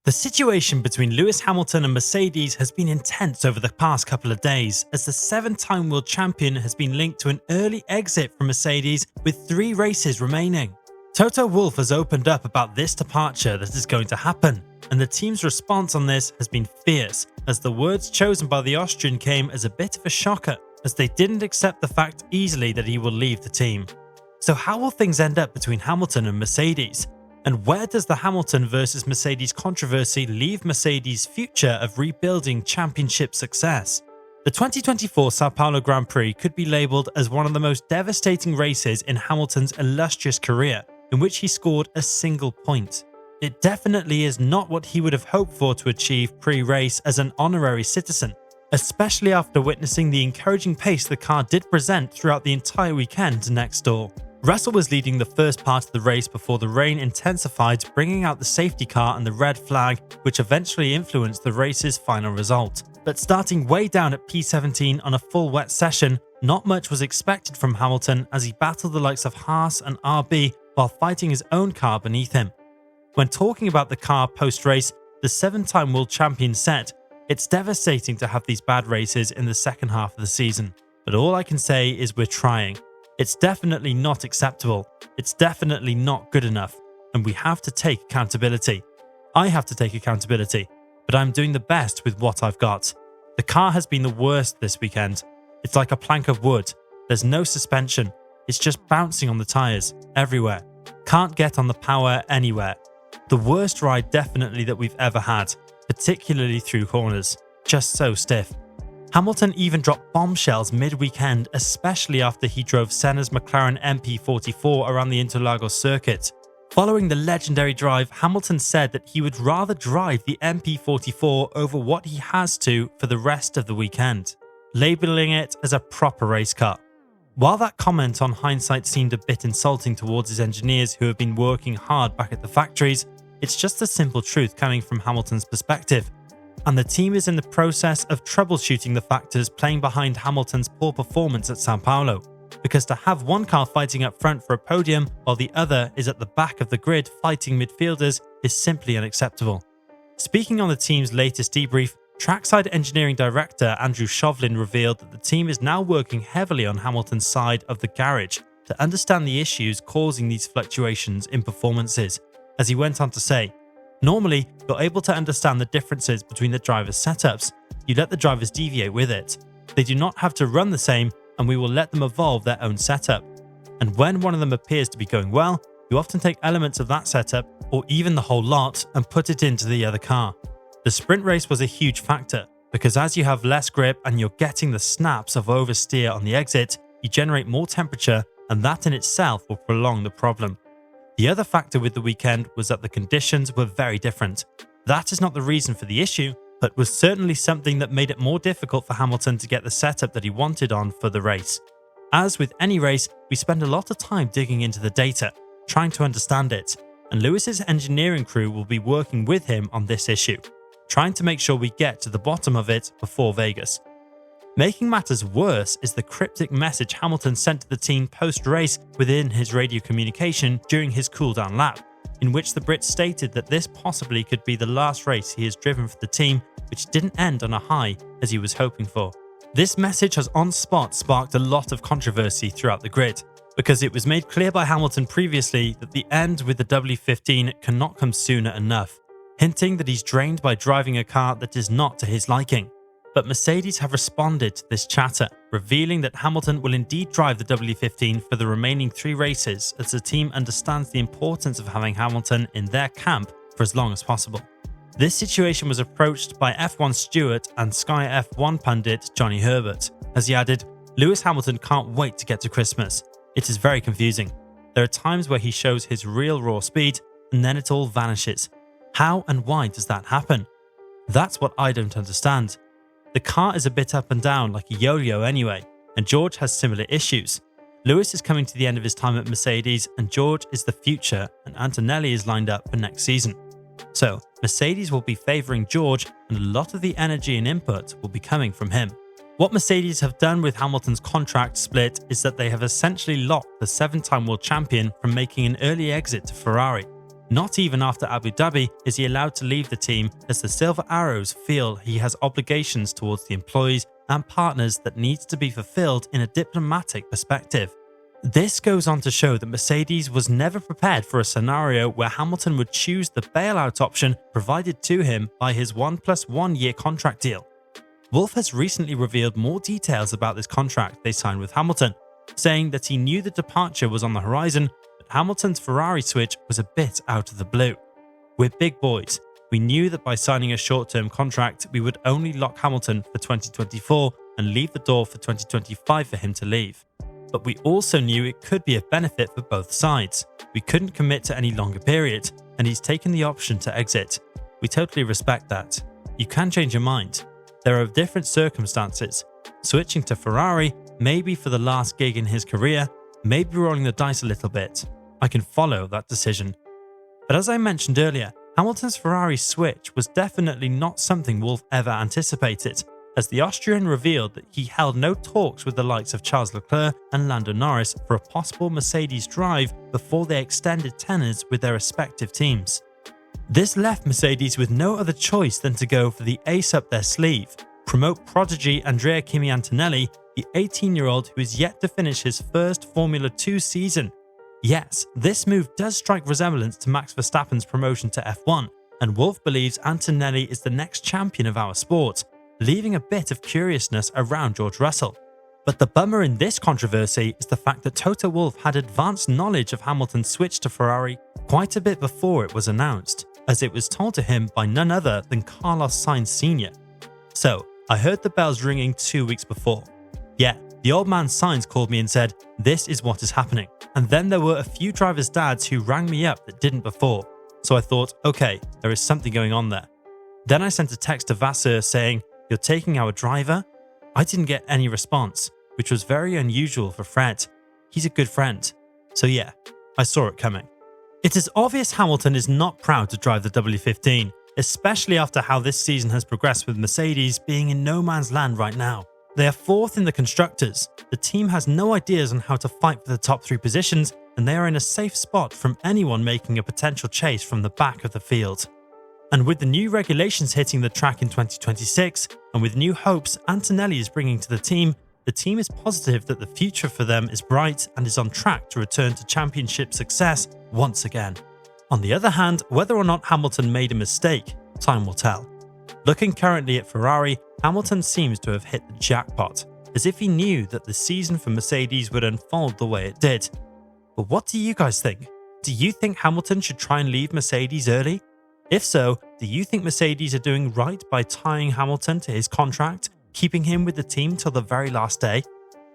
The situation between Lewis Hamilton and Mercedes has been intense over the past couple of days, as the 7-time world champion has been linked to an early exit from Mercedes with 3 races remaining. Toto Wolff has opened up about this departure that is going to happen, and the team's response on this has been fierce, as the words chosen by the Austrian came as a bit of a shocker, as they didn't accept the fact easily that he will leave the team. So how will things end up between Hamilton and Mercedes? And where does the Hamilton versus Mercedes controversy leave Mercedes' future of rebuilding championship success? The 2024 Sao Paulo Grand Prix could be labelled as one of the most devastating races in Hamilton's illustrious career, in which he scored a single point. It definitely is not what he would have hoped for to achieve pre-race as an honorary citizen, especially after witnessing the encouraging pace the car did present throughout the entire weekend next door. Russell was leading the first part of the race before the rain intensified, bringing out the safety car and the red flag, which eventually influenced the race's final result. But starting way down at P17 on a full wet session, not much was expected from Hamilton as he battled the likes of Haas and RB while fighting his own car beneath him. When talking about the car post-race, the 7-time world champion said, "It's devastating to have these bad races in the second half of the season, but all I can say is we're trying. It's definitely not acceptable, it's definitely not good enough, and we have to take accountability. I have to take accountability, but I'm doing the best with what I've got. The car has been the worst this weekend. It's like a plank of wood. There's no suspension. It's just bouncing on the tyres, everywhere. Can't get on the power anywhere. The worst ride definitely that we've ever had, particularly through corners. Just so stiff." Hamilton even dropped bombshells mid-weekend, especially after he drove Senna's McLaren MP44 around the Interlagos circuit. Following the legendary drive, Hamilton said that he would rather drive the MP44 over what he has to for the rest of the weekend, labelling it as a proper race car. While that comment on hindsight seemed a bit insulting towards his engineers who have been working hard back at the factories, it's just a simple truth coming from Hamilton's perspective. And the team is in the process of troubleshooting the factors playing behind Hamilton's poor performance at Sao Paulo, because to have one car fighting up front for a podium while the other is at the back of the grid fighting midfielders is simply unacceptable. Speaking on the team's latest debrief, Trackside Engineering Director Andrew Shovlin revealed that the team is now working heavily on Hamilton's side of the garage to understand the issues causing these fluctuations in performances, as he went on to say, "Normally, you're able to understand the differences between the drivers' setups. You let the drivers deviate with it. They do not have to run the same, and we will let them evolve their own setup. And when one of them appears to be going well, you often take elements of that setup, or even the whole lot, and put it into the other car. The sprint race was a huge factor, because as you have less grip and you're getting the snaps of oversteer on the exit, you generate more temperature, and that in itself will prolong the problem. The other factor with the weekend was that the conditions were very different. That is not the reason for the issue, but was certainly something that made it more difficult for Hamilton to get the setup that he wanted on for the race. As with any race, we spend a lot of time digging into the data, trying to understand it, and Lewis's engineering crew will be working with him on this issue, trying to make sure we get to the bottom of it before Vegas." Making matters worse is the cryptic message Hamilton sent to the team post-race within his radio communication during his cool-down lap, in which the Brit stated that this possibly could be the last race he has driven for the team, which didn't end on a high as he was hoping for. This message has on spot sparked a lot of controversy throughout the grid, because it was made clear by Hamilton previously that the end with the W15 cannot come sooner enough, hinting that he's drained by driving a car that is not to his liking. But Mercedes have responded to this chatter, revealing that Hamilton will indeed drive the W15 for the remaining 3 races, as the team understands the importance of having Hamilton in their camp for as long as possible. This situation was approached by F1 steward and Sky F1 pundit Johnny Herbert, as he added, "Lewis Hamilton can't wait to get to Christmas. It is very confusing. There are times where he shows his real raw speed, and then it all vanishes. How and why does that happen? That's what I don't understand. The car is a bit up and down like a yo-yo anyway, and George has similar issues. Lewis is coming to the end of his time at Mercedes, and George is the future, and Antonelli is lined up for next season. So, Mercedes will be favouring George, and a lot of the energy and input will be coming from him." What Mercedes have done with Hamilton's contract split is that they have essentially locked the 7-time world champion from making an early exit to Ferrari. Not even after Abu Dhabi is he allowed to leave the team, as the Silver Arrows feel he has obligations towards the employees and partners that needs to be fulfilled in a diplomatic perspective. This goes on to show that Mercedes was never prepared for a scenario where Hamilton would choose the bailout option provided to him by his 1+1 year contract deal. Wolff has recently revealed more details about this contract they signed with Hamilton, saying that he knew the departure was on the horizon, but Hamilton's Ferrari switch was a bit out of the blue. We're big boys. We knew that by signing a short-term contract, we would only lock Hamilton for 2024 and leave the door for 2025 for him to leave. But we also knew it could be a benefit for both sides. We couldn't commit to any longer period, and he's taken the option to exit. We totally respect that. You can change your mind. There are different circumstances. Switching to Ferrari, maybe for the last gig in his career, maybe rolling the dice a little bit. I can follow that decision. But as I mentioned earlier, Hamilton's Ferrari switch was definitely not something Wolff ever anticipated, as the Austrian revealed that he held no talks with the likes of Charles Leclerc and Lando Norris for a possible Mercedes drive before they extended tenures with their respective teams. This left Mercedes with no other choice than to go for the ace up their sleeve, promote prodigy Andrea Kimi Antonelli, the 18-year-old who is yet to finish his first Formula 2 season. Yes, this move does strike resemblance to Max Verstappen's promotion to F1, and Wolff believes Antonelli is the next champion of our sport, leaving a bit of curiousness around George Russell. But the bummer in this controversy is the fact that Toto Wolff had advanced knowledge of Hamilton's switch to Ferrari quite a bit before it was announced, as it was told to him by none other than Carlos Sainz Sr. So, I heard the bells ringing 2 weeks before. Yeah, the old man Sainz called me and said, "This is what is happening." And then there were a few drivers' dads who rang me up that didn't before. So I thought, okay, there is something going on there. Then I sent a text to Vasseur saying, "You're taking our driver?" I didn't get any response, which was very unusual for Fred. He's a good friend. So yeah, I saw it coming. It is obvious Hamilton is not proud to drive the W15, especially after how this season has progressed with Mercedes being in no man's land right now. They are fourth in the constructors. The team has no ideas on how to fight for the top 3 positions, and they are in a safe spot from anyone making a potential chase from the back of the field. And with the new regulations hitting the track in 2026, and with new hopes Antonelli is bringing to the team is positive that the future for them is bright and is on track to return to championship success once again. On the other hand, whether or not Hamilton made a mistake, time will tell. Looking currently at Ferrari, Hamilton seems to have hit the jackpot, as if he knew that the season for Mercedes would unfold the way it did. But what do you guys think? Do you think Hamilton should try and leave Mercedes early? If so, do you think Mercedes are doing right by tying Hamilton to his contract, keeping him with the team till the very last day?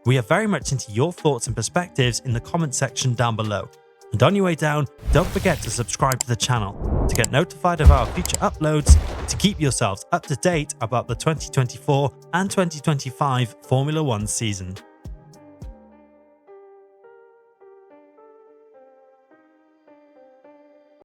We are very much into your thoughts and perspectives in the comment section down below. And on your way down, don't forget to subscribe to the channel to get notified of our future uploads, to keep yourselves up to date about the 2024 and 2025 Formula 1 season.